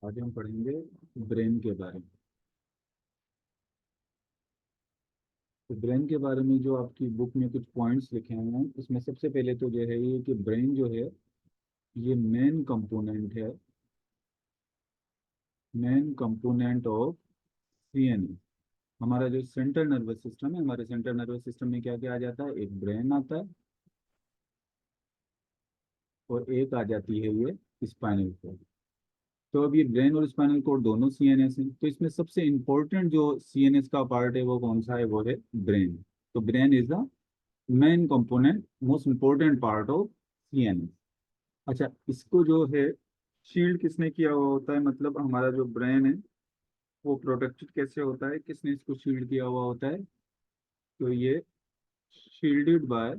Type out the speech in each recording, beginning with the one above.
आज हम पढ़ेंगे ब्रेन के बारे में। तो ब्रेन के बारे में जो आपकी बुक में कुछ पॉइंट्स लिखे हुए हैं, इसमें सबसे पहले तो जो है ये कि ब्रेन जो है ये मेन कंपोनेंट ऑफ सीएनएस। हमारा जो सेंट्रल नर्वस सिस्टम है, हमारे सेंट्रल नर्वस सिस्टम में क्या क्या आ जाता है? एक ब्रेन आता है और एक आ जाती है ये स्पाइनल कॉर्ड। तो अब ये ब्रेन और स्पाइनल कॉर्ड दोनों सीएनएस हैं, तो इसमें सबसे इंपॉर्टेंट जो सीएनएस का पार्ट है वो कौन सा है? वो है ब्रेन। तो brain is the main component, most important part of CNS. अच्छा, इसको जो है शील्ड किसने किया हुआ होता है? मतलब हमारा जो ब्रेन है वो प्रोटेक्टेड कैसे होता है? किसने इसको शील्ड किया हुआ होता है? तो ये शील्डेड बाय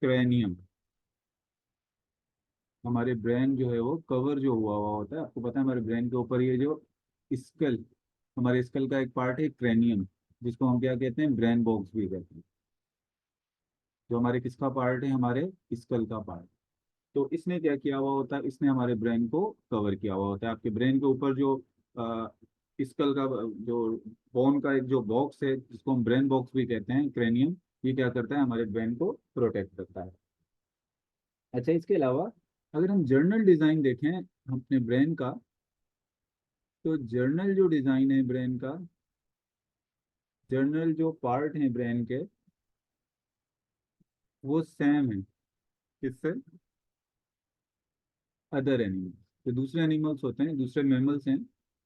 क्रेनियम। हमारे ब्रेन जो है वो कवर जो हुआ हुआ होता है, आपको पता है हमारे ब्रेन के ऊपर ये जो स्कल, हमारे स्कल का एक पार्ट है क्रेनियम, जिसको हम क्या कहते हैं? ब्रेन बॉक्स भी कहते हैं। जो हमारे किसका पार्ट है? हमारे स्कल का पार्ट। तो इसने क्या किया हुआ होता है? इसने हमारे ब्रेन को कवर किया हुआ होता है। आपके ब्रेन के ऊपर जो स्कल का जो बोन का एक जो बॉक्स है, जिसको हम ब्रेन बॉक्स भी कहते हैं, क्रेनियम, ये क्या करता है? हमारे ब्रेन को प्रोटेक्ट करता है। अच्छा, इसके अलावा अगर हम जर्नल डिजाइन देखें हम अपने ब्रेन का, तो जर्नल जो डिजाइन है ब्रेन का, जर्नल जो पार्ट है ब्रेन के, वो सेम है किससे? Other animals. जो दूसरे एनिमल्स होते हैं, दूसरे मैमल्स हैं,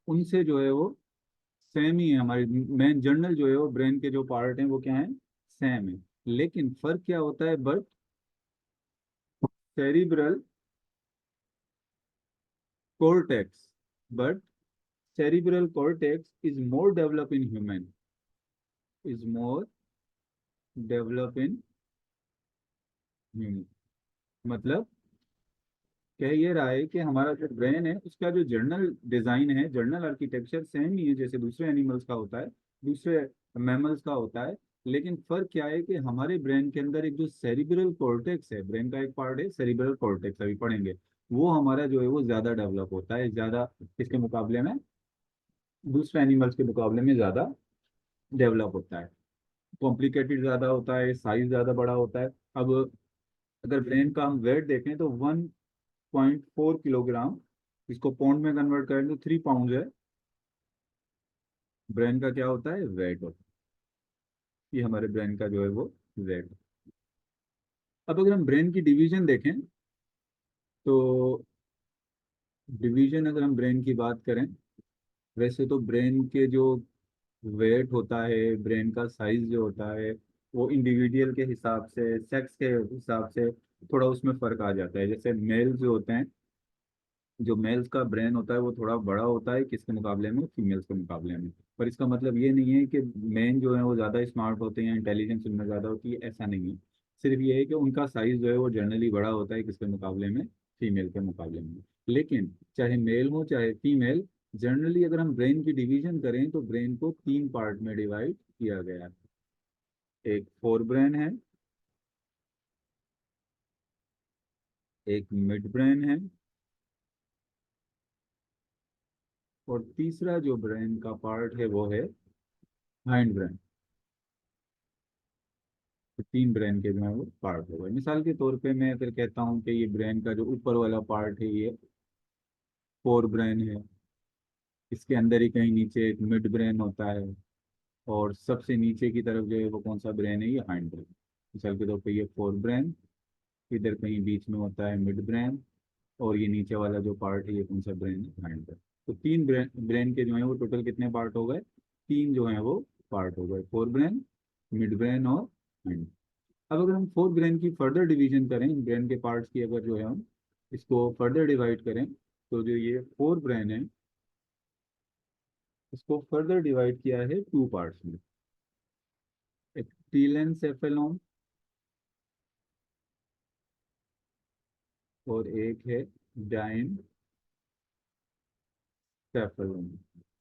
उनसे जो है वो सेम ही है। हमारी मेन जर्नल जो है वो ब्रेन के जो पार्ट हैं वो क्या है? सेम है। लेकिन फर्क क्या होता है? But cerebral cortex, but cerebral cortex is more developed in human, is more developed in human। मतलब कह ये रहा है कि हमारा जो ब्रेन है उसका जो जर्नल डिजाइन है, जर्नल आर्किटेक्चर सेम ही है जैसे दूसरे एनिमल्स का होता है, दूसरे मैमल्स का होता है। लेकिन फर्क क्या है कि हमारे ब्रेन के अंदर एक जो सेरिब्रल कॉर्टेक्स है, ब्रेन का एक पार्ट है सेरिब्रल कॉर्टेक्स, अभी पढ़ेंगे, वो हमारा जो है वो ज्यादा डेवलप होता है, ज्यादा इसके मुकाबले में, दूसरे एनिमल्स के मुकाबले में ज्यादा डेवलप होता है, कॉम्प्लिकेटेड ज्यादा होता है, साइज ज्यादा बड़ा होता है। अब अगर ब्रेन का हम वेट देखें तो 1.4 किलोग्राम, इसको पाउंड में कन्वर्ट करें तो 3 पाउंड है, ब्रेन का क्या होता है? वेट होता है। ये हमारे ब्रेन का जो है वो वेट। अब अगर हम ब्रेन की डिवीजन देखें, तो डिवीजन अगर हम ब्रेन की बात करें, वैसे तो ब्रेन के जो वेट होता है, ब्रेन का साइज जो होता है, वो इंडिविजुअल के हिसाब से, सेक्स के हिसाब से थोड़ा उसमें फर्क आ जाता है। जैसे मेल जो होते हैं, जो मेल्स का ब्रेन होता है वो थोड़ा बड़ा होता है किसके मुकाबले में? फीमेल्स के मुकाबले में। पर इसका मतलब ये नहीं है कि मेन जो है वो ज़्यादा स्मार्ट होते हैं या इंटेलिजेंस उनमें ज़्यादा होती है, ऐसा नहीं है। सिर्फ ये है कि उनका साइज जो है वो जनरली बड़ा होता है किसके मुकाबले में? फीमेल के मुकाबले में। लेकिन चाहे मेल हो चाहे फीमेल, जनरली अगर हम ब्रेन की डिवीजन करें तो ब्रेन को 3 पार्ट में डिवाइड किया गया है। एक फोर ब्रेन है, एक मिड ब्रेन है, और तीसरा जो ब्रेन का पार्ट है वो है हाइंड ब्रेन। तो 3 ब्रेन के जो है वो पार्ट हो गए। मिसाल के तौर पे मैं अगर कहता हूँ कि ये ब्रेन का जो ऊपर वाला पार्ट है ये फोर ब्रेन है, इसके अंदर ही कहीं नीचे एक मिड ब्रेन होता है, और सबसे नीचे की तरफ जो है वो कौन सा ब्रेन है? ये हाइंड ब्रेन। मिसाल के तौर पे ये फोर ब्रेन, इधर कहीं बीच में होता है मिड ब्रेन, और ये नीचे वाला जो पार्ट है ये कौन सा ब्रेन है? Hind brain. तो 3 ब्रेन के जो है वो टोटल कितने पार्ट हो गए? 3 जो है वो पार्ट हो गए, फोर ब्रेन, मिड ब्रेन और हाइंड। अब अगर हम फोर्थ ब्रेन की फर्दर डिवीजन करें, ब्रेन के पार्ट्स की अगर जो है हम इसको फर्दर डिवाइड करें, तो जो ये फोर ब्रेन है इसको फर्दर डिवाइड किया है 2 पार्ट्स में। एक टीलेंसेफेलोन और एक है डाइनसेफेलोन।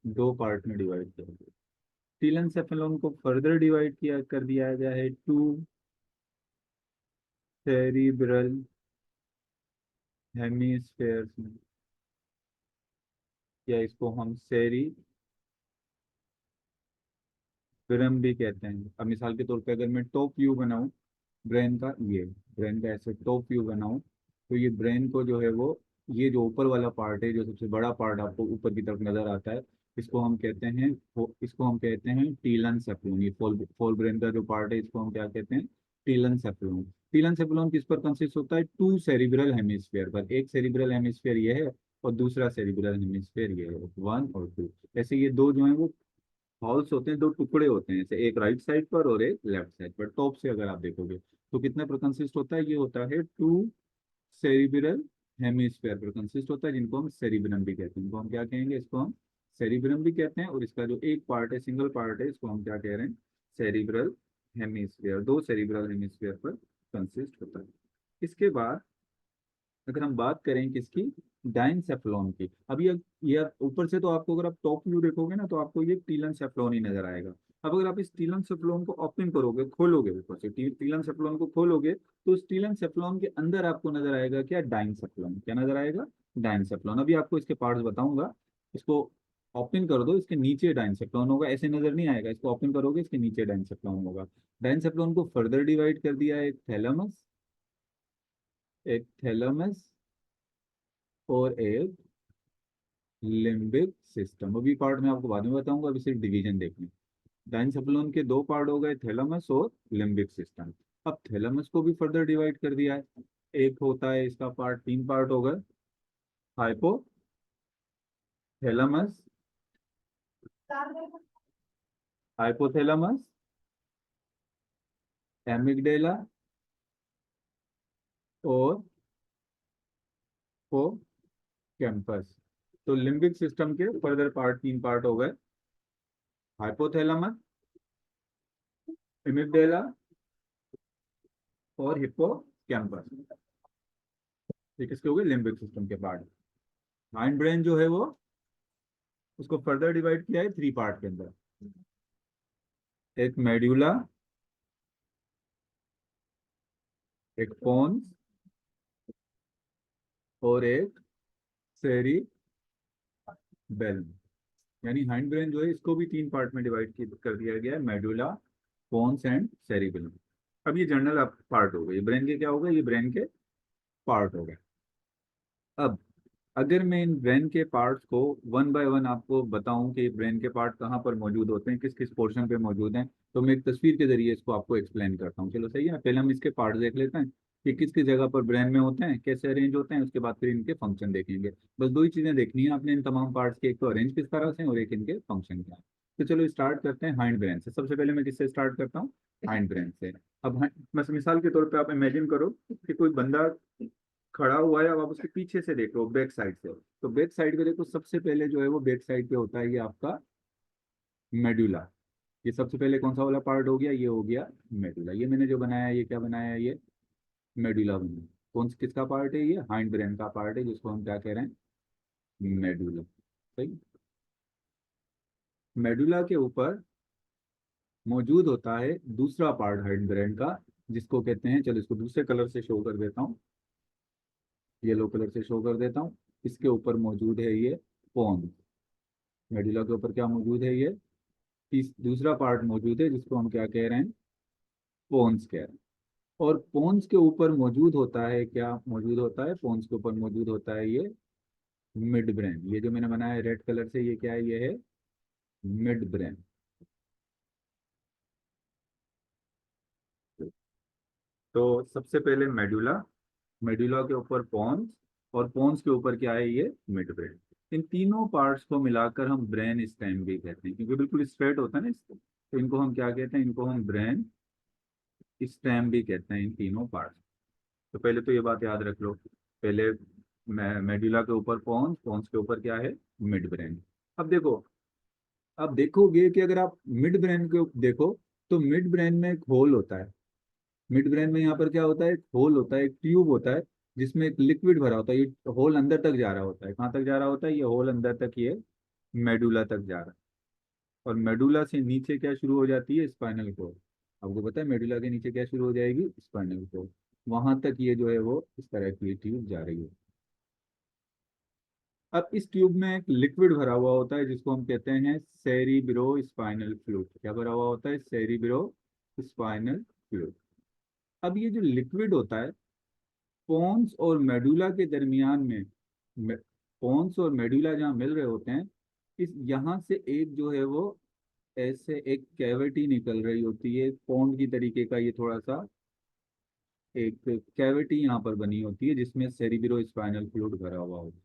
2 पार्ट में डिवाइड किया गया। टीलेंसेफेलोन को फर्दर डिवाइड किया कर दिया गया है 2 सेरिब्रल हेमीस्फेयर्स में। या इसको हम सेरी ब्रम भी कहते हैं। अब मिसाल के तौर पे अगर मैं टॉप व्यू बनाऊं ब्रेन का, ये ब्रेन का ऐसे टॉप व्यू बनाऊं, तो ये ब्रेन को जो है वो, ये जो ऊपर वाला पार्ट है, जो सबसे बड़ा पार्ट आपको ऊपर की तरफ नजर आता है, इसको हम कहते हैं, इसको हम कहते हैं टीलन सेफ्लोन। ये फोल फोल ब्रेन का जो पार्ट है, इसको हम क्या कहते हैं, टीलन सेफ्लोन। टीलन सेफ्लोन किस पर कंसिस्ट होता है, टू सेरिब्रल हेमिस्फीयर पर। एक सेरिब्रल हेमिस्फीयर ये है और दूसरा सेरिब्रल हेमिस्फीयर ये है, वन और टू। ऐसे ये दो जो है वो हॉल्स होते हैं, दो टुकड़े होते हैं, जैसे एक राइट साइड पर और एक लेफ्ट साइड पर। टॉप से अगर आप देखोगे तो कितने पर कंसिस्ट होता है, ये होता है टू सेरिब्रल हेमिस्फेयर पर कंसिस्ट होता है, जिनको हम सेरिब्रम भी कहते हैं। इनको हम क्या कहेंगे, इसको हम सेरिब्रम भी कहते हैं। और इसका जो एक पार्ट है, सिंगल पार्ट है, इसको हम क्या कह रहे हैं, सेरिब्रल हेमिस्फेयर। दो सेरिब्रल हेमिस्फेयर पर कंसिस्ट होता है। इसके बाद अगर हम बात करें किसकी, डाइनसेफ्लॉन की। अब ये ऊपर से तो आपको, अगर आप टॉप व्यू देखोगे ना, तो आपको ये टीलन सेफ्लॉन ही नजर आएगा। अब अगर आप इस टीलन सेफ्लॉन को ओपन करोगे, खोलोगे ऊपर से टीलन सेफ्लॉन को खोलोगे, तो उस टीलन सेफ्लॉन के अंदर आपको नजर आएगा क्या, डाइनसेफ्लॉन। क्या नजर आएगा, डाइनसेफ्लॉन। अभी आपको इसके पार्ट्स बताऊंगा। इसको ओपन कर दो, इसके नीचे डाइनसेफ्लॉन होगा, ऐसे नजर नहीं आएगा। इसको ओपन करोगे, इसके नीचे डाइनसेफ्लॉन होगा। डाइनसेफ्लॉन को फर्दर डिवाइड कर दिया है, एक थैलेमस और एक लिम्बिक सिस्टम। अभी पार्ट में आपको बाद में बताऊंगा, अभी सिर्फ डिवीजन देखने। डाइनसेफ्लॉन के दो पार्ट हो गए, थैलेमस और लिम्बिक सिस्टम। अब थैलेमस को भी फर्दर डिवाइड कर दिया है। एक होता है इसका पार्ट, तीन पार्ट हो गए, हाइपो थैलेमस, हाइपोथैलेमस, एमिगडेला और को कैंपस। तो लिम्बिक सिस्टम के फर्दर पार्ट, तीन पार्ट हो गए, हाइपोथैलेमस, एमिगडेला और हिप्पो कैंपस। ये किसके हो गए, लिम्बिक सिस्टम के पार्ट। माइंड ब्रेन जो है वो, उसको फर्दर डिवाइड किया है थ्री पार्ट के अंदर। एक मेड्यूला, एक पोन्स और एक सेरी बेल। यानी हाइंड ब्रेन जो है, इसको भी तीन पार्ट में डिवाइड कर दिया गया है, मेडुला, पोन्स एंड सेरिबेलम। अब ये जनरल पार्ट हो गए, ब्रेन के क्या हो गए, ये ब्रेन के पार्ट हो गए। अब अगर मैं इन ब्रेन के पार्ट्स को वन बाय वन आपको बताऊं कि ब्रेन के पार्ट कहाँ पर मौजूद होते हैं, किस किस पोर्शन पे मौजूद हैं, तो मैं एक तस्वीर के जरिए इसको आपको एक्सप्लेन करता हूँ। चलो सही है, पहले हम इसके पार्ट देख लेते हैं कि किस किस जगह पर ब्रेन में होते हैं, कैसे अरेंज होते हैं, उसके बाद फिर इनके फंक्शन देखेंगे। बस दो ही चीजें देखनी है आपने इन तमाम पार्ट्स के, एक तो अरेंज किस तरह से और एक इनके फंक्शन क्या है। तो चलो स्टार्ट करते हैं हाइंड ब्रेन से। सबसे पहले मैं किससे स्टार्ट करता हूँ, हाइंड ब्रेन से। अब बस मिसाल के तौर पे आप इमेजिन करो कि कोई बंदा खड़ा हुआ है, अब आप उसके पीछे से देख लो, बैक साइड से। तो बैक साइड पे देखो, सबसे पहले जो है वो बैक साइड पे होता है ये आपका मेडुला। ये सबसे पहले कौन सा वाला पार्ट हो गया, ये हो गया मेडुला। ये मैंने जो बनाया है, ये क्या बनाया है, ये मेडुला बनाया। किसका पार्ट है, ये हाइंड ब्रेन का पार्ट है, जिसको हम क्या कह रहे हैं, मेडुला। सही। मेडुला के ऊपर मौजूद होता है दूसरा पार्ट हाइंड ब्रेन का, जिसको कहते हैं, चलो इसको दूसरे कलर से शो कर देता हूँ, येलो कलर से शो कर देता हूँ। इसके ऊपर मौजूद है ये पोन्स। मेडुला के ऊपर क्या मौजूद है, ये दूसरा पार्ट मौजूद है, जिसको हम क्या कह रहे हैं, पोन्स कह रहे हैं। और पोन्स के ऊपर मौजूद होता है, क्या मौजूद होता है, पोन्स के ऊपर मौजूद होता है ये मिड ब्रेन। ये जो मैंने बनाया है रेड कलर से, ये क्या है, ये है मिड ब्रेन। तो सबसे पहले मेडुला, मेडुला के ऊपर पोन्स, और पोन्स के ऊपर क्या है, ये मिड ब्रेन। इन तीनों पार्ट्स को मिलाकर हम ब्रेन स्टेम भी कहते हैं, क्योंकि बिल्कुल स्ट्रेट होता है ना इसको, तो इनको हम क्या कहते हैं, इनको हम ब्रेन स्टेम भी कहते हैं, इन तीनों पार्ट्स। तो पहले तो ये बात याद रख लो, पहले मेडुला के ऊपर पोन्स, पोन्स के ऊपर क्या है, मिड ब्रेन। अब देखो, अब देखोगे कि अगर आप मिड ब्रेन को देखो, तो मिड ब्रेन में एक होल होता है। मिड ब्रेन में यहाँ पर क्या होता है, एक होल होता है, एक ट्यूब होता है, जिसमें एक लिक्विड भरा होता है। ये होल अंदर तक जा रहा होता है, कहाँ तक जा रहा होता है, ये होल अंदर तक, ये मेडुला तक जा रहा है। और मेडुला से नीचे क्या शुरू हो जाती है, स्पाइनल कोड। आपको पता है मेडुला के नीचे क्या शुरू हो जाएगी, स्पाइनल कोड। वहां तक ये जो है वो इस तरह की ट्यूब जा रही है। अब इस ट्यूब में एक लिक्विड भरा हुआ होता है जिसको हम कहते हैं सेरिब्रो स्पाइनल फ्लूइड। क्या भरा हुआ होता है? Cerebro spinal fluid. अब ये जो लिक्विड होता है पोन्स और मेडुला के दरमियान में, पोन्स और मेडुला जहाँ मिल रहे होते हैं, इस यहाँ से एक जो है वो ऐसे एक कैविटी निकल रही होती है, पोन्स की तरीके का, ये थोड़ा सा एक कैविटी यहाँ पर बनी होती है जिसमें सेरिब्रो स्पाइनल फ्लूइड भरा हुआ होता है।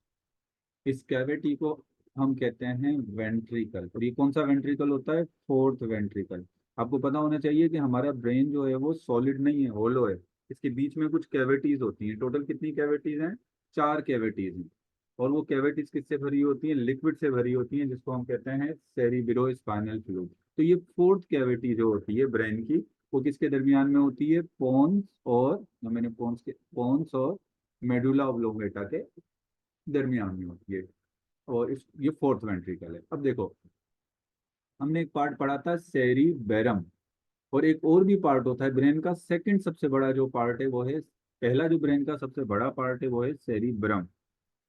इस कैविटी को हम कहते हैं वेंट्रिकल। और ये कौन सा वेंट्रिकल होता है? Fourth ventricle. आपको पता होना चाहिए कि हमारा ब्रेन जो है वो सॉलिड नहीं है, होलो है। इसके बीच में कुछ कैविटीज होती हैं। टोटल कितनी कैविटीज हैं? 4 कैविटीज हैं। और वो कैविटीज किससे भरी होती हैं? लिक्विड से भरी होती हैं जिसको हम कहते हैं सेरिब्रो स्पाइनल फ्लूइड। तो ये फोर्थ कैविटी जो होती है ब्रेन की, वो किसके दरमियान में होती है? पोन्स और, मैंने पोन्स और मेडुला ऑब्लोंगेटा के दरमियान में होती है। और ये फोर्थ वेंट्रिकल है। अब देखो, हमने एक पार्ट पढ़ा था सेरिबेरम, और एक और भी पार्ट होता है ब्रेन का। सेकंड सबसे बड़ा जो पार्ट है वो है, पहला जो ब्रेन का सबसे बड़ा पार्ट है वो है सेरिब्रम,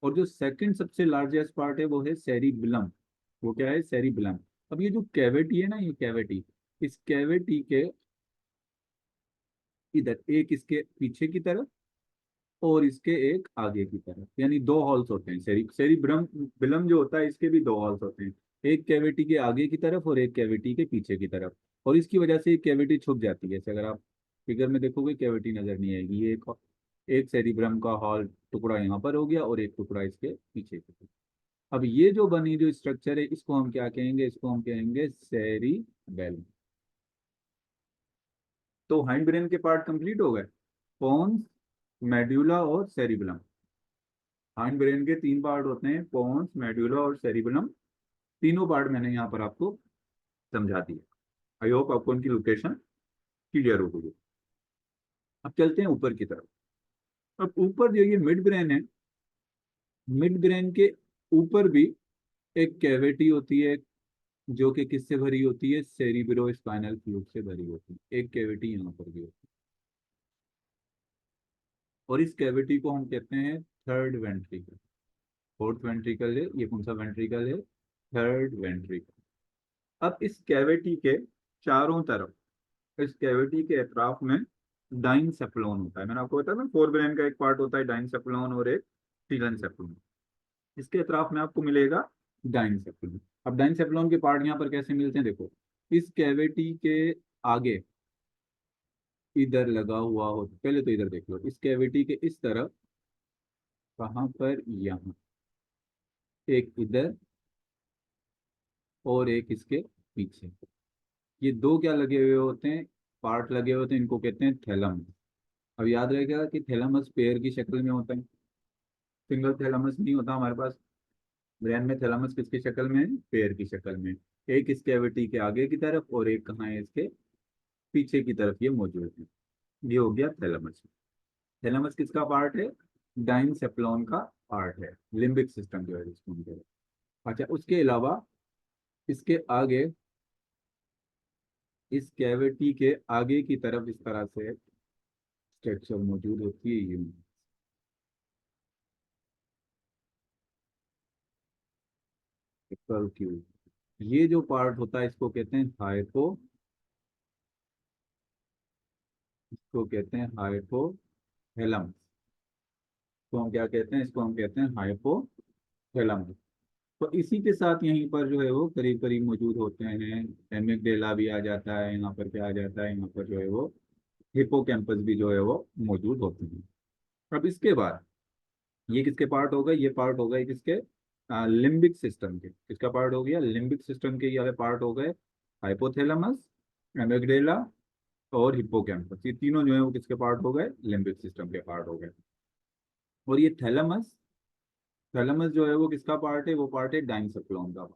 और जो सेकंड सबसे लार्जेस्ट पार्ट है वो है सेरिबलम। वो क्या है? सेरिबलम। अब ये जो कैविटी है ना, ये कैविटी, इस कैविटी के इधर एक इसके पीछे की तरफ और इसके एक आगे की तरफ, यानी 2 हॉल्स होते हैं। सेरिब्रम बिलम जो होता है इसके भी 2 हॉल्स होते हैं, एक कैविटी के आगे की तरफ और एक कैविटी के पीछे की तरफ। और इसकी वजह से ये कैविटी छुप जाती है। जैसे अगर आप फिगर में देखोगे कैविटी नजर नहीं आएगी। ये एक एक सेरिब्रम का हॉल टुकड़ा यहाँ पर हो गया और एक टुकड़ा इसके पीछे की तरफ। अब ये जो बनी जो स्ट्रक्चर है इसको हम क्या कहेंगे? इसको हम कहेंगे सेरिबेलम। तो हाइंड ब्रेन के पार्ट कंप्लीट हो गए, पोन्स, मेड्यूला और सेरिबेलम। हाइंड ब्रेन के 3 पार्ट होते हैं, पोन्स, मेड्यूला और सेरिबेलम। तीनों पार्ट मैंने यहाँ पर आपको समझा दिया। आई होप आपको उनकी लोकेशन क्लियर हो गई। अब चलते हैं ऊपर की तरफ। अब ऊपर जो ये मिड ब्रेन है, मिड ब्रेन के ऊपर भी एक कैविटी होती है जो कि किससे भरी होती है? सेरिब्रो स्पाइनल फ्लूइड से भरी होती है। एक कैविटी यहाँ पर भी होती है, और इस कैविटी को हम कहते हैं थर्ड वेंट्रिकल। फोर्थ वेंट्रिकल है, ये कौन सा वेंट्रिकल है? Third ventricle. अब इस कैविटी के चारों तरफ, इस कैविटी के अतराफ में डाइनसेफ्लॉन होता है। मैंने आपको बताया ना, फोर ब्रेन का एक पार्ट होता है डाइनसेफ्लॉन और एक टीलेनसेफ्लॉन। इसके अतराफ में आपको मिलेगा डाइनसेफ्लॉन। अब डाइनसेफ्लॉन के पार्ट यहाँ पर कैसे मिलते हैं? देखो, इस कैविटी के आगे इधर लगा हुआ हो, पहले तो इधर देख लो, इस कैविटी के इस तरफ, कहाँ पर? यहाँ एक इधर और एक इसके पीछे। ये दो क्या लगे हुए होते हैं? पार्ट लगे हुए होते हैं, इनको कहते हैं थैलम। अब याद रहेगा कि थैलमस पेयर की शक्ल में होता है, सिंगल थैलमस नहीं होता हमारे पास। ब्रेन में थैलमस किसकी शक्ल में है? पेयर की शक्ल में। एक इस कैविटी के आगे की तरफ और एक कहाँ है? इसके पीछे की तरफ ये मौजूद है। ये हो गया थैलमस। थैलमस किसका पार्ट है? डाइनसेफ्लॉन का पार्ट है, लिम्बिक सिस्टम जो है जिसको हम कहते हैं। अच्छा, उसके अलावा इसके आगे, इस कैविटी के आगे की तरफ इस तरह से स्ट्रक्चर मौजूद होती है, ये ट्यूब। ये जो पार्ट होता है इसको कहते हैं हाइपो, इसको कहते हैं हाइपोथैलमस। तो हम क्या कहते हैं? इसको हम कहते हैं हाइपोथैलमस। तो इसी के साथ यहीं पर जो है वो करीब करीब मौजूद होते हैं, एमिगडेला भी आ जाता है यहाँ पर, क्या आ जाता है यहाँ पर जो है वो, हिपोकैम्पस भी जो है वो मौजूद होते हैं। अब इसके बाद ये किसके पार्ट हो गए? ये पार्ट हो गए किसके? लिम्बिक सिस्टम के। किसका पार्ट हो गया? लिम्बिक सिस्टम के ये पार्ट हो गए, हाइपोथैलेमस, एमिगडेला और हिप्पोकैम्पस। ये तीनों जो है वो किसके पार्ट हो गए? लिम्बिक सिस्टम के पार्ट हो गए। और ये थैलेमस, थैलेमस जो है वो किसका पार्ट है? वो पार्ट है डाइनसेफ्लॉन का।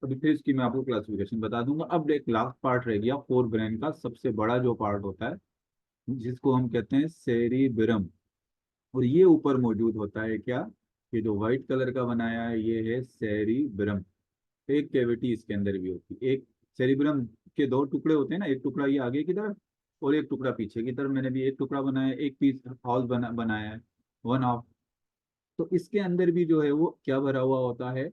अभी फिर इसकी मैं आपको क्लासिफिकेशन बता दूंगा। अब एक लास्ट पार्ट रह गया फोर ब्रेन का, सबसे बड़ा जो पार्ट होता है जिसको हम कहते हैं सेरिब्रम। और ये ऊपर मौजूद होता है क्या? ये जो व्हाइट कलर का बनाया है ये है सेरिब्रम। एक कैविटी इसके अंदर भी होती है। एक सेरिब्रम के 2 टुकड़े होते हैं ना, एक टुकड़ा ये आगे की तरफ और एक टुकड़ा पीछे की तरफ। मैंने भी एक टुकड़ा बनाया, एक पीस हॉल बनाया है, वन हाफ। तो इसके अंदर भी जो है वो क्या भरा हुआ होता है,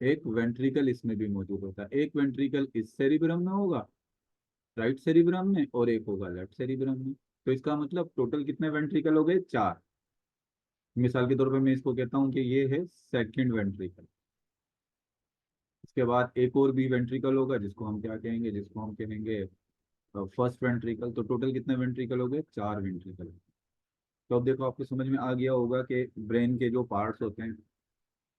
एक वेंट्रिकल इसमें भी मौजूद होता है। एक वेंट्रिकल इस सेरिब्रम में होगा, राइट सेरिब्रम में, और एक होगा लेफ्ट सेरिब्रम में। तो इसका मतलब टोटल कितने वेंट्रिकल हो गए, चार। मिसाल के तौर पे मैं इसको कहता हूँ कि ये है सेकंड वेंट्रिकल। इसके बाद एक और भी वेंट्रिकल होगा जिसको हम क्या कहेंगे, जिसको हम कहेंगे फर्स्ट वेंट्रिकल। तो टोटल कितने वेंट्रिकल हो गए, चार वेंट्रिकल। तो अब देखो आपको समझ में आ गया होगा कि ब्रेन के जो पार्ट्स होते हैं,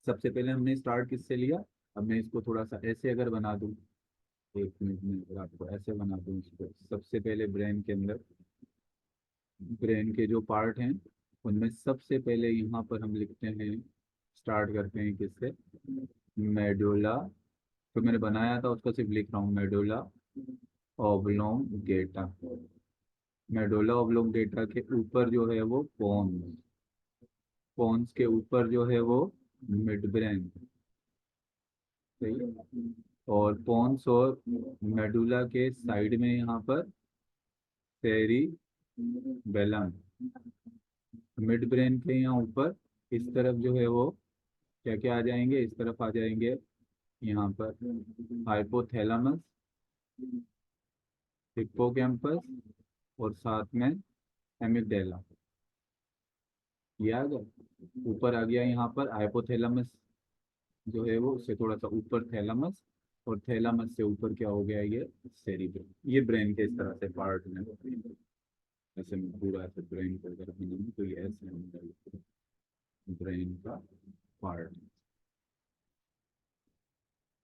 सबसे पहले हमने स्टार्ट किससे लिया। अब मैं इसको थोड़ा सा ऐसे अगर बना दूं, एक मिनट में अगर आपको ऐसे बना दूं इसको, सबसे पहले ब्रेन के अंदर, ब्रेन के जो पार्ट हैं उनमें सबसे पहले यहाँ पर हम लिखते हैं, स्टार्ट करते हैं किससे, मेडुला। तो मैंने बनाया था उसको सिर्फ लिख रहा हूँ, मेडुला ऑब्लोंगेटा। मेडुला ऑब्लोंगेटा के ऊपर जो है वो पोन्स, पोन्स के ऊपर जो है वो मिड ब्रेन, सही है। और पोन्स और मेडुला के साइड में यहाँ पर सेरी बेलम। मिड ब्रेन के यहाँ ऊपर इस तरफ जो है वो क्या क्या आ जाएंगे, इस तरफ आ जाएंगे यहाँ पर हाइपोथैलेमस, हिप्पोकैम्पस, और साथ में एमिगडाला। ये आ गया, ऊपर आ गया यहाँ पर हाइपोथैलेमस जो है वो, उससे थोड़ा सा ऊपर थैलेमस, और थैलेमस से ऊपर क्या हो गया, ये सेरिब्रम। ये ब्रेन के इस तरह से पार्ट में, ऐसे में पूरा ऐसे ब्रेन को अगर बनाऊं तो ये ऐसे ब्रेन का पार्ट।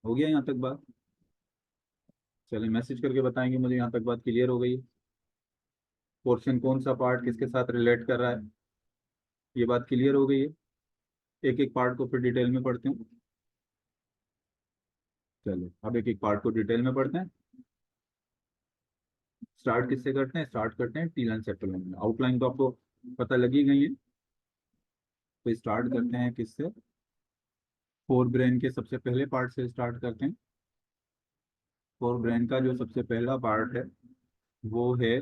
हो गया यहाँ तक बात। चलिए मैसेज करके बताएंगे मुझे यहाँ तक बात क्लियर हो गई। पोर्शन कौन सा पार्ट किसके साथ रिलेट कर रहा है, ये बात क्लियर हो गई है। एक एक पार्ट को फिर डिटेल में पढ़ते हैं। चलो अब एक एक पार्ट को डिटेल में पढ़ते हैं। स्टार्ट किससे करते हैं, स्टार्ट करते हैं टीलन सेप्टेलम में। आउटलाइन तो आपको पता लगी गई है। तो स्टार्ट करते हैं किससे, फोर ब्रेन के सबसे पहले पार्ट से स्टार्ट करते हैं। फोर ब्रेन का जो सबसे पहला पार्ट है वो है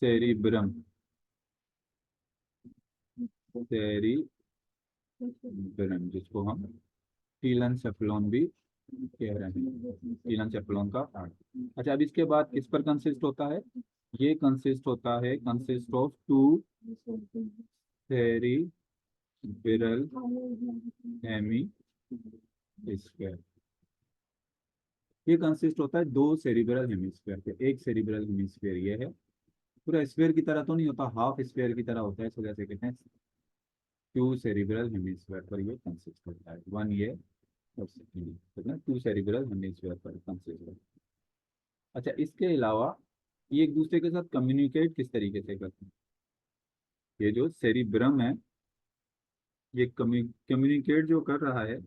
सेरिब्रम। सेरिब्रम जिसको हम टीलेंसेफेलॉन भी कह रहे हैं, टीलेंसेफेलॉन का पार्ट। अच्छा अब इसके बाद किस पर कंसिस्ट होता है, ये कंसिस्ट होता है, consist of to cerebral hemisphere. ये कंसिस्ट होता है दो सेरिब्रल हेमिस्फीयर पे। एक सेरिब्रल हेमिस्फीयर ये है, पूरा स्फीयर की तरह तो नहीं होता, हाफ स्फीयर की तरह होता है, इस वजह से कहते हैं टू सेरिब्रल हेमिस्फीयर पर ये कंसिस्ट होता है। वन ये और सेकंड ये, ठीक है, टू सेरिब्रल हेमिस्फीयर पर कंसिस्ट होता है। अच्छा इसके अलावा ये एक दूसरे के साथ कम्युनिकेट किस तरीके से करते हैं, ये जो सेरिब्रम है ये कम्युनिकेट जो कर रहा है,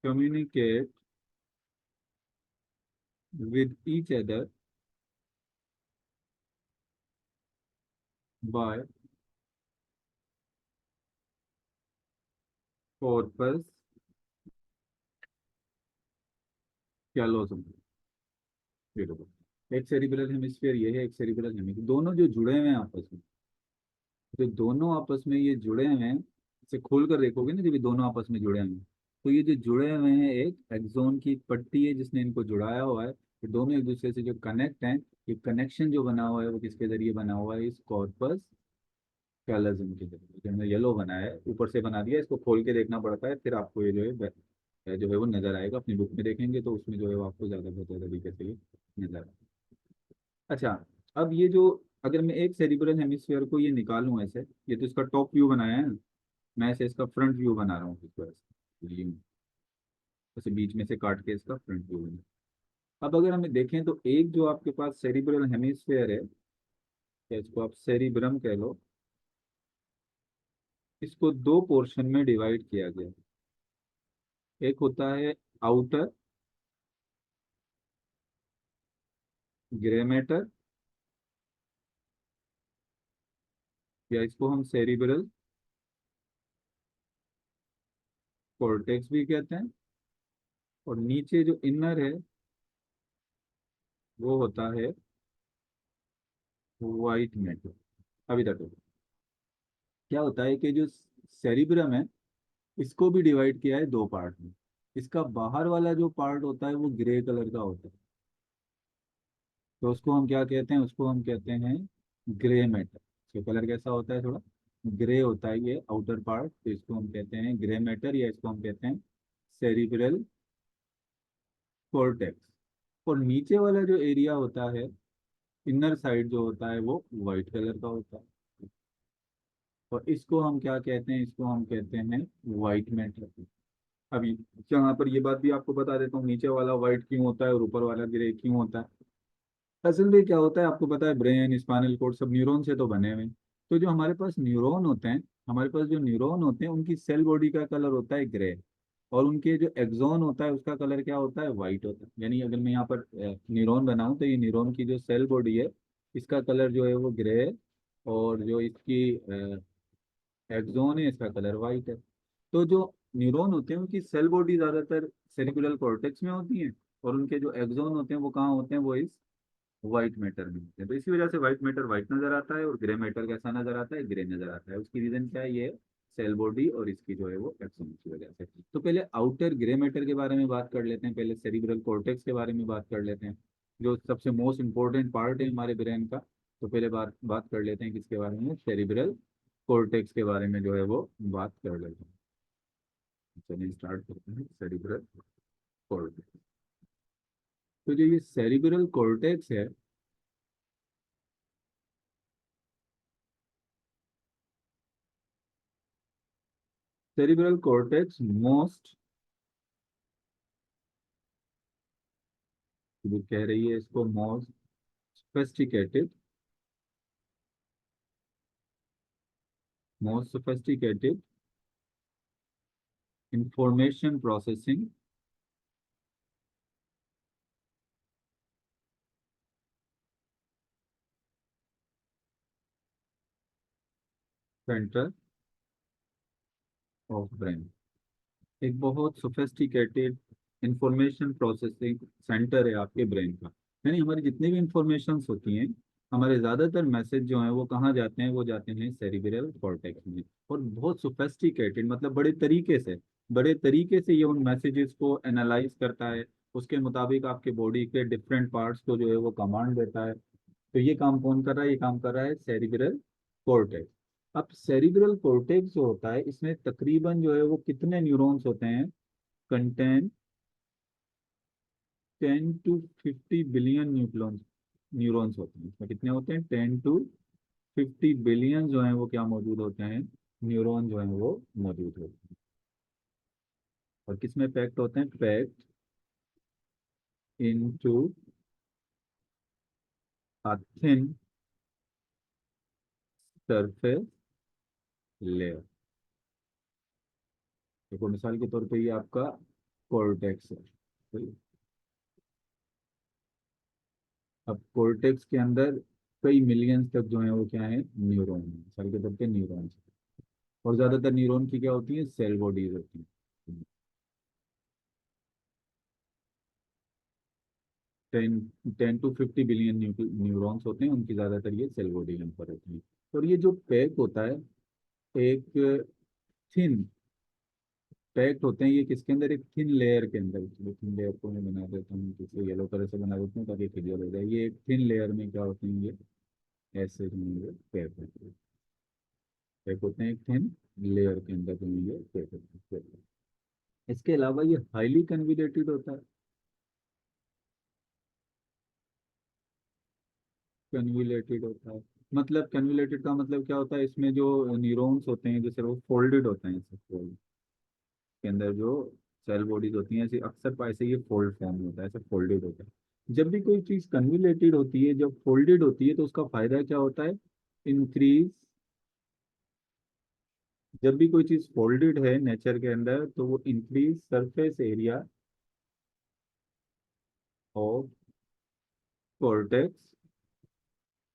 communicate with each other by corpus callosum. ये देखो, एक सेरिब्रल हेमिस्फीयर ये है, एक सेरिब्रल हेमिस्फीयर, दोनों जो जुड़े हुए हैं आपस में, जो दोनों आपस में ये जुड़े हुए हैं, इसे खोल कर देखोगे ना, जब ये दोनों आपस में जुड़े हुए हैं, तो ये जो जुड़े हुए हैं एक एक्सोन की पट्टी है जिसने इनको जुड़ाया हुआ है। ये दोनों एक दूसरे से जो कनेक्ट हैं, ये कनेक्शन जो बना हुआ है वो किसके जरिए बना हुआ है, इस कॉर्पस कैलोजम के जरिए। जो हमने येलो बनाया है ऊपर से बना दिया, इसको खोल के देखना पड़ता है, फिर आपको ये जो है वो नजर आएगा। अपनी बुक में देखेंगे तो उसमें जो है वो आपको ज्यादा बेहतर तरीके से ये नजर आएगा। अच्छा अब ये जो, अगर मैं एक सेरिब्रल हेमिस्फीयर को ये निकालूं ऐसे, ये तो इसका टॉप व्यू बनाया है ना, मैं ऐसे इसका फ्रंट व्यू बना रहा हूँ इसको ऐसे, ऐसे बीच में से काट के इसका फ्रंट व्यू बना। अब अगर हमें देखें तो एक जो आपके पास सेरिब्रल हेमिस्फीयर है, या इसको आप सेरिब्रम कह लो, इसको दो पोर्शन में डिवाइड किया गया। एक होता है आउटर ग्रे मैटर, या इसको हम सेरिब्रल कॉर्टेक्स भी कहते हैं। और नीचे जो इनर है वो होता है वाइट मैटर। अभी तक तो क्या होता है कि जो सेरिब्रम है, इसको भी डिवाइड किया है दो पार्ट में। इसका बाहर वाला जो पार्ट होता है वो ग्रे कलर का होता है, तो उसको हम क्या कहते हैं, उसको हम कहते हैं ग्रे मैटर। इसका कलर कैसा होता है, थोड़ा ग्रे होता है ये आउटर पार्ट, तो इसको हम कहते हैं ग्रे मैटर, या इसको हम कहते हैं सेरिब्रल कॉर्टेक्स। और नीचे वाला जो एरिया होता है, इनर साइड जो होता है, वो वाइट कलर का होता है। और इसको हम क्या कहते हैं, इसको हम कहते हैं वाइट मैटर। अभी यहाँ पर ये बात भी आपको बता देता हूँ, नीचे वाला व्हाइट क्यों होता है और ऊपर वाला ग्रे क्यों होता है। असल में क्या होता है, आपको पता है ब्रेन स्पाइनल कोड सब न्यूरॉन से तो बने हुए हैं। तो जो हमारे पास न्यूरॉन होते हैं, हमारे पास जो न्यूरॉन होते हैं उनकी सेल बॉडी का कलर होता है ग्रे। और उनके जो एक्सॉन होता है उसका कलर क्या होता है, व्हाइट होता है। यानी अगर मैं यहाँ पर न्यूरॉन बनाऊं, तो ये न्यूरॉन की जो सेल बॉडी है, इसका कलर जो है वो ग्रे है। और जो इसकी एक्सॉन है, इसका कलर व्हाइट है। तो जो न्यूरॉन होते हैं उनकी सेल बॉडी ज्यादातर सेरिब्रल कॉर्टेक्स में होती है, और उनके जो एक्सॉन होते हैं वो कहाँ होते हैं, वो इस व्हाइट मैटर में होते हैं। तो इसी वजह से व्हाइट मैटर व्हाइट नजर आता है, और ग्रे मैटर कैसा नजर आता है, ग्रे नजर आता है। उसकी रीजन क्या है, ये सेल बॉडी और इसकी जो है वो एक्सॉन की वजह से। तो पहले आउटर ग्रे मैटर के बारे में बात कर लेते हैं, पहले सेरिब्रल कॉर्टेक्स के बारे में बात कर लेते हैं, जो सबसे मोस्ट इंपॉर्टेंट पार्ट है हमारे ब्रेन का। तो पहले बात बात कर लेते हैं किसके बारे में, सेरिब्रल कॉर्टेक्स के बारे में जो है वो बात कर लेते हैं। चलिए स्टार्ट करते हैं सेरिब्रल कॉर्टेक्स। तो जो ये सेरिब्रल कॉर्टेक्स है, सेरिब्रल कॉर्टेक्स मोस्ट, जो कह रही है इसको most sophisticated, most sophisticated information processing centre of brain. एक बहुत सोफिस्टिकेटेड इंफॉर्मेशन प्रोसेसिंग सेंटर है आपके ब्रेन का। यानी हमारी जितनी भी इंफॉर्मेशंस होती हैं, हमारे ज़्यादातर मैसेज जो हैं वो कहाँ जाते हैं, वो जाते हैं सेरिब्रल कॉर्टेक्स में। और बहुत सोफिस्टिकेटेड मतलब बड़े तरीके से ये उन मैसेजेस को एनालाइज करता है। उसके मुताबिक आपके बॉडी के डिफरेंट पार्ट्स को जो है वो कमांड देता है। तो ये काम कौन कर रहा है, ये काम कर रहा है सेरिब्रल कॉर्टेक्स। अब सेरिब्रल कॉर्टेक्स जो होता है, इसमें तकरीबन जो है वो कितने न्यूरॉन्स होते हैं, कंटेन 10 to 50 बिलियन न्यूक्लॉन्स, न्यूरॉन्स होते हैं। इसमें कितने होते हैं, 10 to 50 बिलियन जो है वो क्या मौजूद होते हैं, न्यूरॉन जो है वो मौजूद होते हैं। और किस में पैक्ड होते हैं, packed into a thin surface layer. देखो मिसाल के तौर पे ये आपका कॉर्टेक्स है, तो अब कॉर्टेक्स के अंदर कई मिलियंस तक जो है वो क्या है, न्यूरॉन है, मिसाल के तौर पे न्यूरॉन। और ज्यादातर न्यूरॉन की क्या होती है, सेल बॉडीज होती हैं। 10 to 50 बिलियन न्यूरॉन्स होते हैं, उनकी ज्यादातर ये सेल बॉडी पर होती है। और ये जो पैक होता है, एक थिन पैक्ड होते हैं ये किसके अंदर, एक थिन लेयर के अंदर। थिन लेयर को मैं बना देता हूँ, किसी येलो कलर से बना देता हूँ ताकि क्लियर हो जाए। ये एक थिन लेयर में क्या होते हैं, ये ऐसे जो है ये पैक होते हैं, पैक होते हैं एक थिन लेयर के अंदर जो है ये पैक होते हैं। इसके अलावा ये हाईली कन्विलेटेड होता है। कन्विलेटेड होता है मतलब, कन्विलेटेड का मतलब क्या होता है, इसमें जो न्यूरॉन्स होते हैं जैसे वो फोल्डेड होते हैं, ऐसे फोल्ड के अंदर जो सेल बॉडीज होती हैं, ऐसे अक्सर ऐसे ये फोल्ड फॉर्म होता है, ऐसे फोल्डेड होता है। जब भी कोई चीज कन्विलेटेड होती है, जब फोल्डेड होती है, तो उसका फायदा क्या होता है, इंक्रीज। जब भी कोई चीज फोल्डेड है नेचर के अंदर, तो वो increase surface area of cortex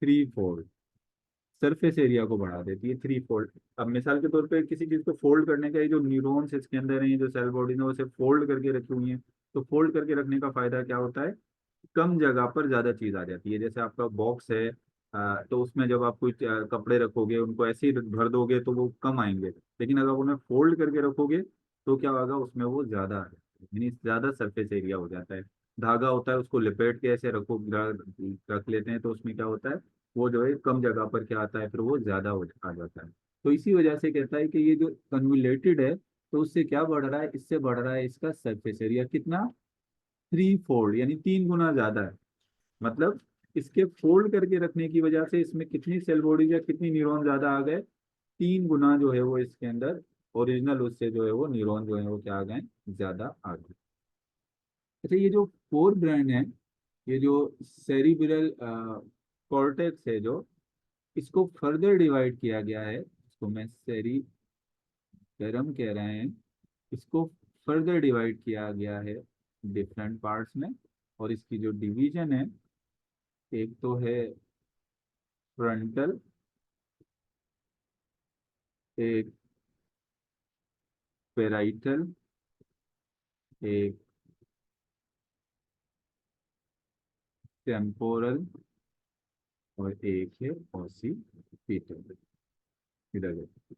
3 fold. Surface area को बढ़ा देती है 3 फोल्ड। अब मिसाल के तौर पे किसी चीज को फोल्ड करने का, ये जो न्यूरॉन्स इसके अंदर हैं, जो सेल बॉडी ने उसे फोल्ड करके रखी हुई है। तो फोल्ड करके रखने का फायदा क्या होता है, कम जगह पर ज्यादा चीज आ जाती है। जैसे आपका बॉक्स है, तो उसमें जब आप कोई कपड़े रखोगे उनको ऐसे ही भर दोगे तो वो कम आएंगे, लेकिन अगर उन्हें फोल्ड करके रखोगे तो क्या होगा, उसमें वो ज्यादा यानी ज्यादा सरफेस एरिया हो जाता है। धागा होता है उसको लिपेट के ऐसे रख लेते हैं, तो उसमें क्या होता है, वो जो है कम जगह पर क्या आता है, फिर वो ज्यादा आ जाता है। तो इसी वजह से कहता है कि ये जो कन्व्यूलेटेड है, तो उससे क्या बढ़ रहा है, इससे बढ़ रहा है इसका सरफेस एरिया कितना, 3 फोल्ड, यानी 3 गुना ज्यादा है। मतलब इसके फोल्ड करके रखने की वजह से इसमें कितनी सेल बॉडीज या कितनी न्यूरॉन ज्यादा आ गए, 3 गुना जो है वो इसके अंदर ओरिजिनल उससे जो है वो न्यूरॉन जो है वो क्या आ गए, ज्यादा आ गए। अच्छा, ये जो फोर ब्रांड है, ये जो सेरिब्रल कॉर्टेक्स है, जो इसको फर्दर डिवाइड किया गया है, इसको मैं सेरिबेरम कह रहे हैं, इसको फर्दर डिवाइड किया गया है डिफरेंट पार्ट्स में। और इसकी जो डिवीजन है, एक तो है फ्रंटल, एक पेराइटल, एक टेम्पोरल, और एक है ऑसिपिटल। इधर देखो।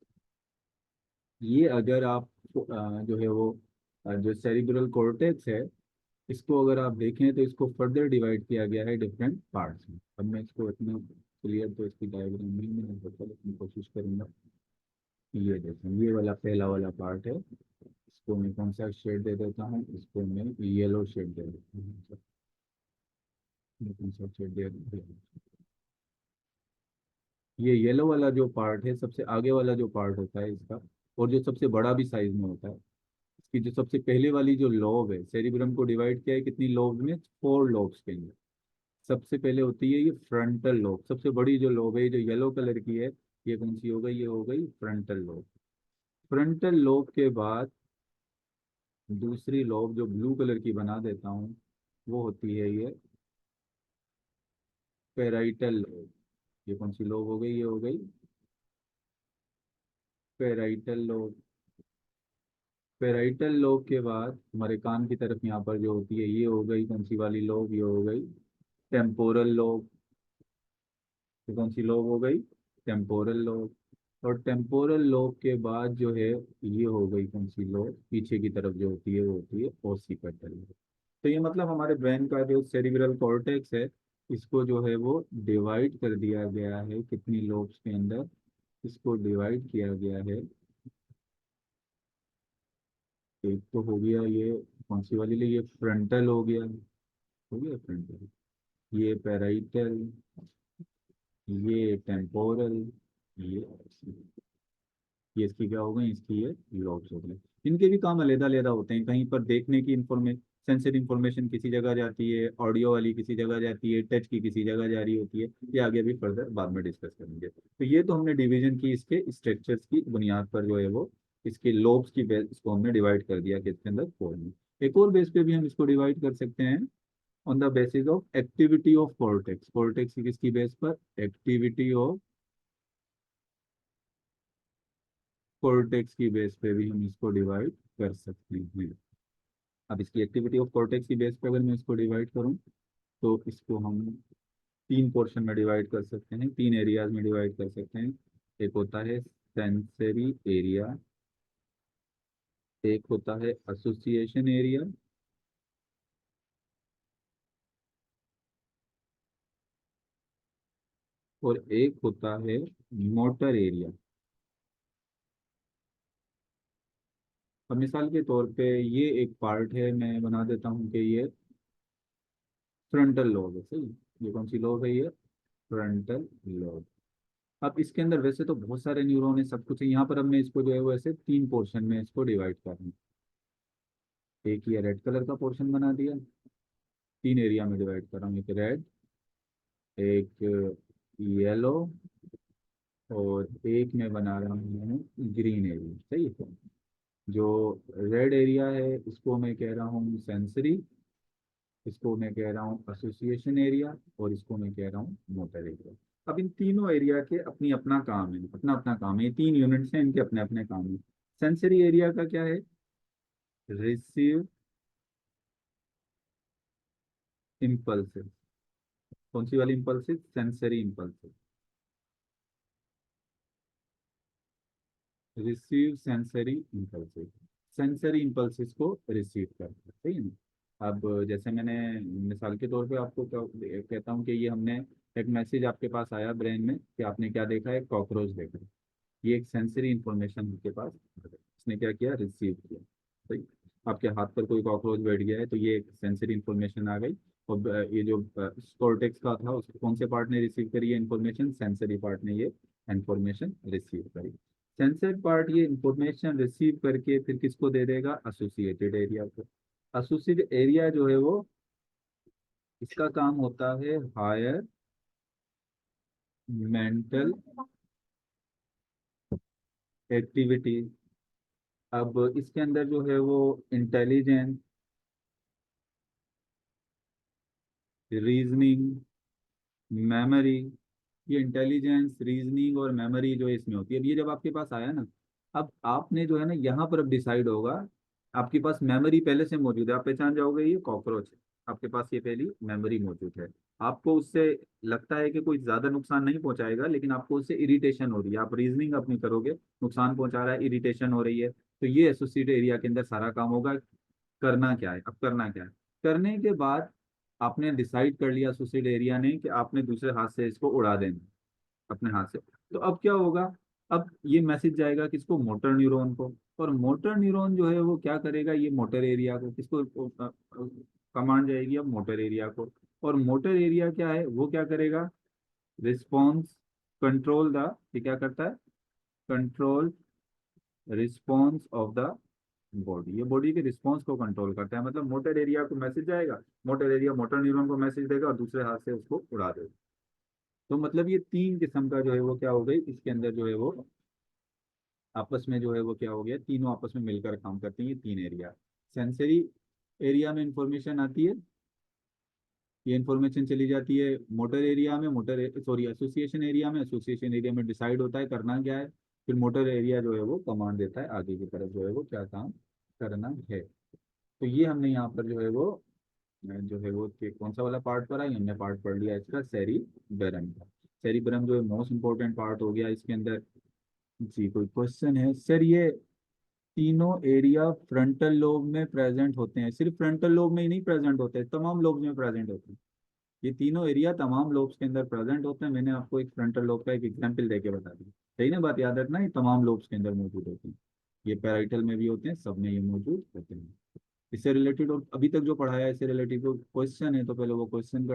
ये अगर आप जो है वो जो सेरिब्रल कॉर्टेक्स है, इसको अगर आप देखें तो इसको फर्दर डिवाइड किया गया है डिफरेंट पार्ट्स में। अब मैं इसको इतना क्लियर तो इसकी डायग्राम नहीं मैंने बता, लेकिन कोशिश करूंगा। ये देखें, ये वाला पहला वाला पार्ट है, इसको मैं कौन सा शेड दे देता हूँ, इसको मैं येलो शेड दे देता हूँ। मैं कौन सा शेड दे देता हूँ, ये येलो वाला जो पार्ट है, सबसे आगे वाला जो पार्ट होता है इसका, और जो सबसे बड़ा भी साइज में होता है। इसकी जो सबसे पहले वाली जो लोब है, सेरिब्रम को डिवाइड किया है कितनी लोब में, 4 लोब्स के अंदर। सबसे पहले होती है ये फ्रंटल लोब, सबसे बड़ी जो लोब है, जो येलो कलर की है, ये कौन सी हो गई, ये हो गई फ्रंटल लोब। फ्रंटल लोब के बाद दूसरी लोब जो ब्लू कलर की बना देता हूँ, वो होती है ये पेराइटल लोब। ये कौन सी लोब हो गई, ये हो गई पेराइटल लोब। पेराइटल लोब के बाद हमारे कान की तरफ यहाँ पर जो होती है, ये हो गई कौन सी वाली लोब, ये हो गई टेम्पोरल लोब। ये कौन सी लोब हो गई, टेम्पोरल लोब। और टेम्पोरल लोब के बाद जो है, ये हो गई कौन सी लोब, पीछे की तरफ जो होती है वो होती है ओसिपिटल लोब। तो ये मतलब हमारे ब्रेन का जो सेरिब्रल कॉर्टेक्स है, इसको जो है वो डिवाइड कर दिया गया है कितनी लोब्स के अंदर, इसको डिवाइड किया गया है। एक तो हो गया ये कौन सी वाली, ये फ्रंटल हो गया फ्रंटल, ये पेराइटल, ये टेम्पोरल, ये ये इसकी क्या हो गई, इसकी ये लॉब्स हो गए। इनके भी काम अलग अलग होते हैं, कहीं पर देखने की इंफॉर्मेशन, सेंसरी इंफॉर्मेशन किसी जगह जाती है, ऑडियो वाली किसी जगह जाती है, टच की किसी जगह जा रही होती है। ये आगे भी फर्दर बाद में डिस्कस करेंगे। तो ये तो हमने डिवीजन की इसके स्ट्रक्चर्स की बुनियाद पर जो है वो इसके लोब्स की बेस, इसको हमने डिवाइड कर दिया कि इसके अंदर फोर में। एक और बेस पे भी हम इसको डिवाइड कर सकते हैं, on the basis of activity of cortex. Cortex की किसकी बेस पर, एक्टिविटी ऑफ कॉर्टेक्स की बेस पे भी हम इसको डिवाइड कर सकते हैं। अब इसकी एक्टिविटी ऑफ कॉर्टेक्स की बेस पे अगर मैं इसको डिवाइड करूं, तो इसको हम 3 पोर्शन में डिवाइड कर सकते हैं, 3 एरियाज में डिवाइड कर सकते हैं। एक होता है सेंसरी एरिया, एक होता है एसोसिएशन एरिया, और एक होता है मोटर एरिया। अब मिसाल के तौर पे ये एक पार्ट है, मैं बना देता हूँ कि ये फ्रंटल लोब है, सही। ये कौन सी लोब है, ये फ्रंटल लोब। अब इसके अंदर वैसे तो बहुत सारे न्यूरॉन है, सब कुछ है, यहाँ पर अब मैं इसको जो है वो ऐसे 3 पोर्शन में इसको डिवाइड कर रहा हूँ। एक ये रेड कलर का पोर्शन बना दिया, 3 एरिया में डिवाइड कर रहा हूँ, एक रेड, एक येलो, और एक मैं बना रहा हूँ ग्रीन एरिया, सही है। जो रेड एरिया है इसको मैं कह रहा हूँ सेंसरी, इसको मैं कह रहा हूँ एसोसिएशन एरिया, और इसको मैं कह रहा हूँ मोटर एरिया। अब इन तीनों एरिया के अपनी अपना काम है, अपना अपना काम है, ये 3 यूनिट्स हैं, इनके अपने अपने काम है। सेंसरी एरिया का क्या है, रिसीव इम्पल्स, कौन सी वाली impulsive? Sensory impulsive. Receive sensory impulsive. Sensory impulses को रिसीव करता है, सही है ना। अब जैसे मैंने मिसाल के तौर पे आपको कहता हूँ कि ये हमने एक मैसेज आपके पास आया ब्रेन में कि आपने क्या देखा है, कॉकरोच देखा है। ये एक सेंसरी इंफॉर्मेशन आपके पास आ गई। इसने क्या किया, रिसीव किया। सही। आपके हाथ पर कोई कॉकरोच बैठ गया है तो ये एक सेंसरी इंफॉर्मेशन आ गई। और ये जो कॉर्टेक्स का था उसको कौन से पार्ट ने रिसीव करी है इन्फॉर्मेशन? सेंसरी पार्ट ने ये इन्फॉर्मेशन रिसीव करी। सेंसर पार्ट ये इंफॉर्मेशन रिसीव करके फिर किसको दे देगा? एसोसिएटेड एरिया को। एसोसिएटेड एरिया जो है वो, इसका काम होता है हायर मेंटल एक्टिविटी। अब इसके अंदर जो है वो इंटेलिजेंस, रीजनिंग, मेमोरी, ये इंटेलिजेंस, रीजनिंग और मेमोरी जो है इसमें होती है। अब ये जब आपके पास आया ना, अब आपने जो है ना यहाँ पर अब डिसाइड होगा। आपके पास मेमोरी पहले से मौजूद है, आप पहचान जाओगे ये कॉकरोच है। आपके पास ये पहली मेमोरी मौजूद है। आपको उससे लगता है कि कोई ज्यादा नुकसान नहीं पहुंचाएगा, लेकिन आपको उससे इरिटेशन हो रही है, आप रीजनिंग अपनी करोगे, नुकसान पहुंचा रहा है, इरिटेशन हो रही है, तो ये एसोसिएट एरिया के अंदर सारा काम होगा। करना क्या है, अब करना क्या है? करने के बाद आपने डिसाइड कर लिया एसोसिएट एरिया ने कि आपने दूसरे हाथ से इसको उड़ा देना, अपने हाथ से। तो अब क्या होगा? अब ये मैसेज जाएगा किसको? मोटर न्यूरॉन को। और मोटर न्यूरॉन जो है वो क्या करेगा? ये मोटर एरिया को किसको कमांड जाएगी? अब मोटर एरिया को। और मोटर एरिया क्या है, वो क्या करेगा? रिस्पॉन्स, कंट्रोल द, ये क्या करता है? Control response of the body. ये बॉडी के रिस्पॉन्स को कंट्रोल करता है। मतलब मोटर एरिया को मैसेज जाएगा, मोटर एरिया मोटर न्यूरॉन को मैसेज देगा और दूसरे हाथ से उसको उड़ा देगा। तो मतलब ये तीन किस्म का जो है वो क्या हो गई, इसके अंदर जो है वो आपस में जो है वो क्या हो गया, तीनों आपस में मिलकर काम करती हैं, ये तीन एरिया। सेंसरी एरिया में इंफॉर्मेशन आती है, ये इंफॉर्मेशन चली जाती है मोटर एरिया में, मोटर सॉरी एसोसिएशन एरिया में, एसोसिएशन एरिया में डिसाइड होता है करना क्या है। फिर मोटर एरिया जो है वो कमांड देता है आगे की तरफ जो है वो क्या काम करना है। तो ये हमने यहाँ पर जो है वो कौन सा वाला पार्ट पढ़ा? ये हमने पार्ट पढ़ लिया इसका सेरिबेरम का। सेरिबेरम जो है मोस्ट इंपॉर्टेंट पार्ट हो गया इसके अंदर। जी कोई क्वेश्चन है सर? ये तीनों एरिया फ्रंटल लोब में प्रेजेंट होते हैं? सिर्फ फ्रंटल लोब में ही नहीं प्रेजेंट होते, तमाम लोब्स में प्रेजेंट होते हैं। ये तीनों एरिया तमाम लोब्स के अंदर प्रेजेंट होते हैं। मैंने आपको एक फ्रंटल लोब का एक एग्जांपल देके बता दिया, सही ना? बात याद रखना, ये तमाम लोब्स के अंदर मौजूद होते हैं। ये पैराइटल में भी होते हैं, सब में ये मौजूद होते हैं। इससे रिलेटेड और अभी तक जो पढ़ाया है इससे रिलेटेड कोई क्वेश्चन है तो पहले वो क्वेश्चन का